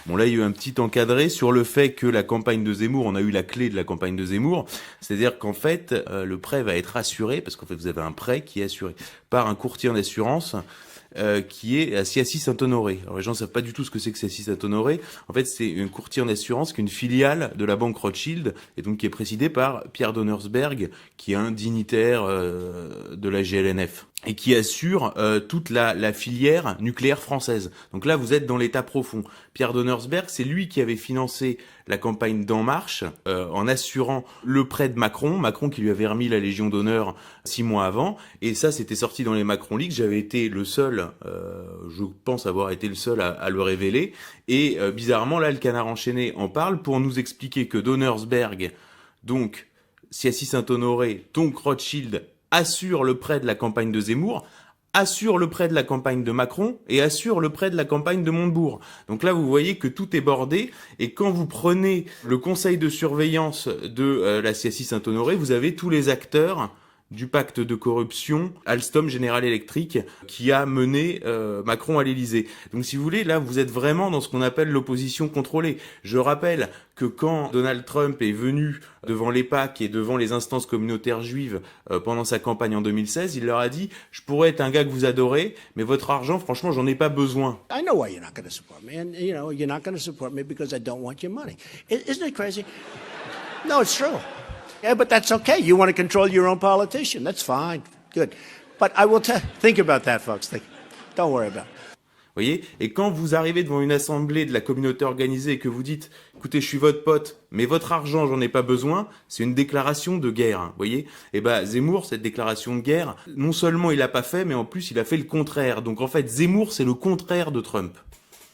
Bon là, il y a eu un petit encadré sur le fait que la campagne de Zemmour, on a eu la clé de la campagne de Zemmour, c'est-à-dire qu'en fait, le prêt va être assuré, parce qu'en fait, vous avez un prêt qui est assuré par un courtier en assurance qui est à Siaci Saint-Honoré. Alors les gens ne savent pas du tout ce que c'est que Siaci Saint-Honoré. En fait, c'est une courtier en assurance qui est une filiale de la banque Rothschild et donc qui est présidée par Pierre Donnersberg, qui est un dignitaire de la GLNF et qui assure toute la filière nucléaire française. Donc là, vous êtes dans l'état profond. Pierre Donnersberg, c'est lui qui avait financé la campagne d'En Marche en assurant le prêt de Macron. Macron qui lui avait remis la Légion d'honneur 6 mois avant. Et ça, c'était sorti dans les Macron Leaks. J'avais été le seul, je pense avoir été le seul à le révéler. Et bizarrement, là, le Canard enchaîné en parle pour nous expliquer que Donnersberg, donc Siaci Saint-Honoré, donc Rothschild, assure le prêt de la campagne de Zemmour, assure le prêt de la campagne de Macron et assure le prêt de la campagne de Montebourg. Donc là, vous voyez que tout est bordé et quand vous prenez le conseil de surveillance de la CSI Saint-Honoré, vous avez tous les acteurs du pacte de corruption Alstom General Electric qui a mené Macron à l'Élysée. Donc si vous voulez, là vous êtes vraiment dans ce qu'on appelle l'opposition contrôlée. Je rappelle que quand Donald Trump est venu devant l'EPAC et devant les instances communautaires juives pendant sa campagne en 2016, il leur a dit « Je pourrais être un gars que vous adorez, mais votre argent, franchement, j'en ai pas besoin. » I know why you're not going to support me, and you're not going to support me because I don't want your money. Isn't it crazy? No, it's true. Yeah, but that's okay. You want to control your own politician. That's fine. Good. But I will think about that, folks. Don't worry about it. Vous voyez? Et quand vous arrivez devant une assemblée de la communauté organisée et que vous dites « Écoutez, je suis votre pote, mais votre argent, j'en ai pas besoin », c'est une déclaration de guerre. Vous voyez? Et Zemmour, cette déclaration de guerre, non seulement il l'a pas fait, mais en plus il a fait le contraire. Donc en fait, Zemmour, c'est le contraire de Trump.